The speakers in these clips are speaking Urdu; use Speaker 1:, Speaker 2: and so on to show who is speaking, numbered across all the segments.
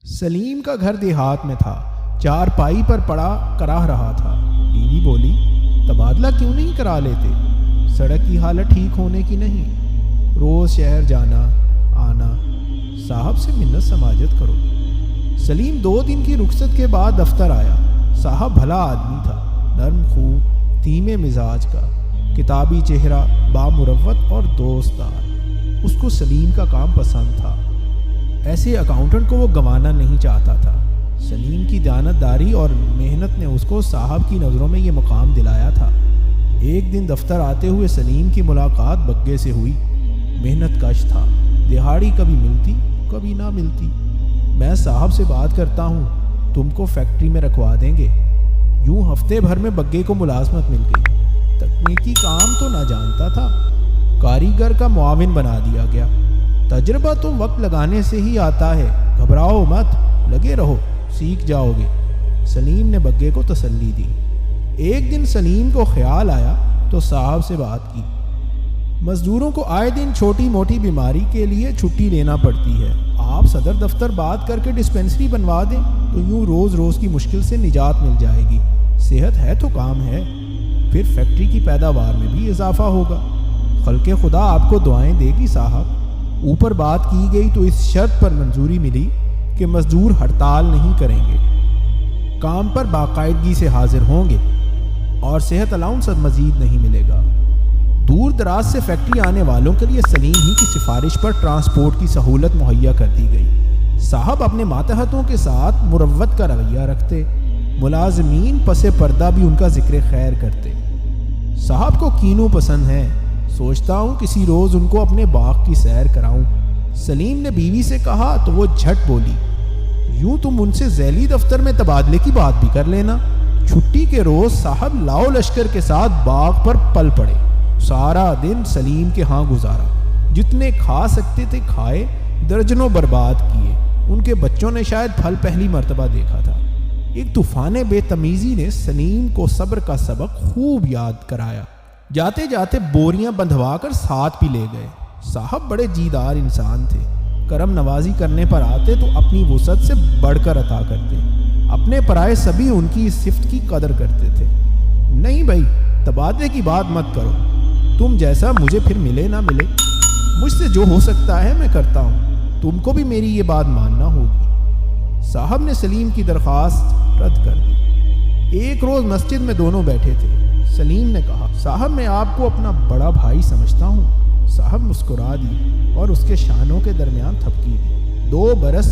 Speaker 1: سلیم کا گھر دیہات میں تھا، چارپائی پر پڑا کراہ رہا تھا۔ بیوی بولی، تبادلہ کیوں نہیں کرا لیتے؟ سڑک کی حالت ٹھیک ہونے کی نہیں، روز شہر جانا آنا، صاحب سے منت سماجت کرو۔ سلیم 2 دن کی رخصت کے بعد دفتر آیا۔ صاحب بھلا آدمی تھا، نرم خو، دھیمے مزاج کا، کتابی چہرہ، بامروت اور دوستدار۔ اس کو سلیم کا کام پسند تھا، ایسے اکاؤنٹنٹ کو وہ گنوانا نہیں چاہتا تھا۔ سلیم کی دیانتداری اور محنت نے اس کو صاحب کی نظروں میں یہ مقام دلایا تھا۔ ایک دن دفتر آتے ہوئے سلیم کی ملاقات بگے سے ہوئی۔ محنت کش تھا، دہاڑی کبھی ملتی کبھی نہ ملتی۔ میں صاحب سے بات کرتا ہوں، تم کو فیکٹری میں رکھوا دیں گے۔ یوں ہفتے بھر میں بگے کو ملازمت مل گئی۔ تکنیکی کام تو نہ جانتا تھا، کاریگر کا معاون بنا دیا گیا۔ تجربہ تو وقت لگانے سے ہی آتا ہے، گھبراؤ مت، لگے رہو، سیکھ جاؤ گے۔ سلیم نے بگے کو تسلی دی۔ ایک دن سلیم کو خیال آیا تو صاحب سے بات کی۔ مزدوروں کو آئے دن چھوٹی موٹی بیماری کے لیے چھٹی لینا پڑتی ہے، آپ صدر دفتر بات کر کے ڈسپینسری بنوا دیں تو یوں روز روز کی مشکل سے نجات مل جائے گی۔ صحت ہے تو کام ہے، پھر فیکٹری کی پیداوار میں بھی اضافہ ہوگا۔ خلق خدا آپ کو دعائیں دے گی صاحب۔ اوپر بات کی گئی تو اس شرط پر منظوری ملی کہ مزدور ہڑتال نہیں کریں گے، کام پر باقاعدگی سے حاضر ہوں گے اور صحت الاؤنس مزید نہیں ملے گا۔ دور دراز سے فیکٹری آنے والوں کے لیے سلیم ہی کی سفارش پر ٹرانسپورٹ کی سہولت مہیا کر دی گئی۔ صاحب اپنے ماتحتوں کے ساتھ مروت کا رویہ رکھتے، ملازمین پس پردہ بھی ان کا ذکر خیر کرتے۔ صاحب کو کینو پسند ہیں، سوچتا ہوں کسی روز ان کو اپنے باغ کی سیر کراؤں۔ سلیم نے بیوی سے کہا تو وہ جھٹ بولی، یوں تم ان سے ذیلی دفتر میں تبادلے کی بات بھی کر لینا۔ چھٹی کے روز صاحب لاؤ لشکر کے ساتھ باغ پر پل پڑے۔ سارا دن سلیم کے ہاں گزارا، جتنے کھا سکتے تھے کھائے، درجنوں برباد کیے۔ ان کے بچوں نے شاید پھل پہلی مرتبہ دیکھا تھا۔ ایک طوفان بے تمیزی نے سلیم کو صبر کا سبق خوب یاد کرایا۔ جاتے جاتے بوریاں بندھوا کر ساتھ بھی لے گئے۔ صاحب بڑے جیدار انسان تھے، کرم نوازی کرنے پر آتے تو اپنی وسعت سے بڑھ کر عطا کرتے۔ اپنے پرائے سبھی ان کی اس صفت کی قدر کرتے تھے۔ نہیں بھائی، تبادلے کی بات مت کرو، تم جیسا مجھے پھر ملے نہ ملے، مجھ سے جو ہو سکتا ہے میں کرتا ہوں، تم کو بھی میری یہ بات ماننا ہوگی۔ صاحب نے سلیم کی درخواست رد کر دی۔ ایک روز مسجد میں دونوں بیٹھے تھے۔ سلیم نے کہا، صاحب میں آپ کو اپنا بڑا بھائی سمجھتا ہوں۔ صاحب مسکرا دی اور اس کے شانوں کے درمیان تھپکی دی۔ 2 برس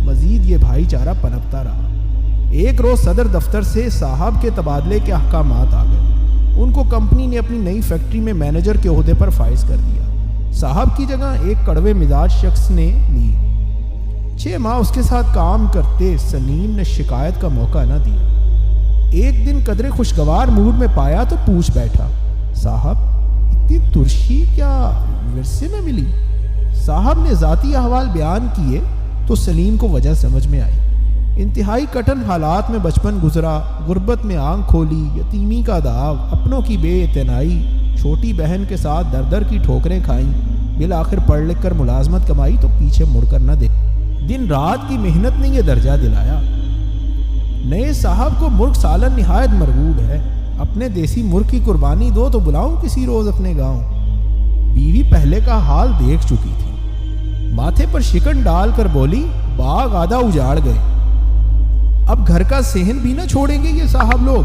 Speaker 1: مزید یہ بھائی چارہ پنپتا رہا۔ ایک روز صدر دفتر سے صاحب کے تبادلے کے احکامات آ گئے۔ ان کو کمپنی نے اپنی نئی فیکٹری میں مینیجر کے عہدے پر فائز کر دیا۔ صاحب کی جگہ ایک کڑوے مزاج شخص نے لی۔ 6 ماہ اس کے ساتھ کام کرتے سلیم نے شکایت کا موقع نہ دیا۔ ایک دن قدرے خوشگوار موڈ میں پایا تو پوچھ بیٹھا، صاحب اتنی ترشی کیا ورثے میں ملی؟ صاحب نے ذاتی احوال بیان کیے تو سلیم کو وجہ سمجھ میں آئی۔ انتہائی کٹھن حالات میں بچپن گزرا، غربت میں آنکھ کھولی، یتیمی کا داغ، اپنوں کی بے اعتنائی، چھوٹی بہن کے ساتھ در در کی ٹھوکریں کھائیں، بالآخر پڑھ لکھ کر ملازمت کمائی تو پیچھے مڑ کر نہ دیکھ۔ دن رات کی محنت نے یہ درجہ دلایا۔ نئے صاحب کو مرغ سالن نہایت مرغوب ہے، اپنے دیسی مرغ کی قربانی دو تو بلاؤں کسی روز اپنے گاؤں۔ بیوی پہلے کا حال دیکھ چکی تھی، ماتھے پر شکن ڈال کر بولی، باغ آدھا اجاڑ گئے، اب گھر کا صحن بھی نہ چھوڑیں گے یہ صاحب لوگ۔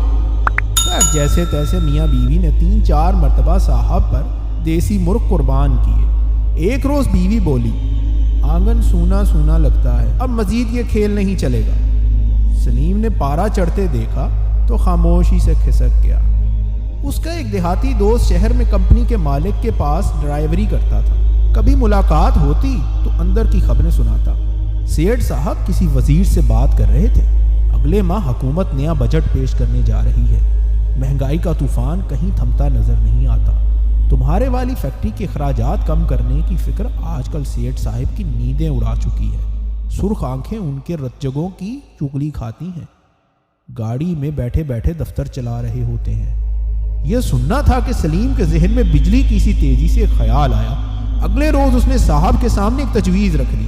Speaker 1: خیر جیسے تیسے میاں بیوی نے 3-4 مرتبہ صاحب پر دیسی مرغ قربان کیے۔ ایک روز بیوی بولی، آنگن سونا سونا لگتا ہے، اب مزید یہ کھیل نہیں چلے گا۔ سلیم نے پارا چڑھتے دیکھا تو خاموشی سے کھسک گیا۔ اس کا ایک دیہاتی دوست شہر میں کمپنی کے مالک کے پاس ڈرائیوری کرتا تھا، کبھی ملاقات ہوتی تو اندر کی خبریں سناتا۔ سیٹھ صاحب کسی وزیر سے بات کر رہے تھے، اگلے ماہ حکومت نیا بجٹ پیش کرنے جا رہی ہے، مہنگائی کا طوفان کہیں تھمتا نظر نہیں آتا، تمہارے والی فیکٹری کے اخراجات کم کرنے کی فکر آج کل سیٹھ صاحب کی نیندیں اڑا چکی ہے۔ سرخ آنکھیں ان کے رتجگوں کی چگلی کھاتی ہیں، گاڑی میں بیٹھے بیٹھے دفتر چلا رہے ہوتے ہیں۔ یہ سننا تھا کہ سلیم کے ذہن میں بجلی کی سی تیزی سے خیال آیا۔ اگلے روز اس نے صاحب کے سامنے ایک تجویز رکھ دی،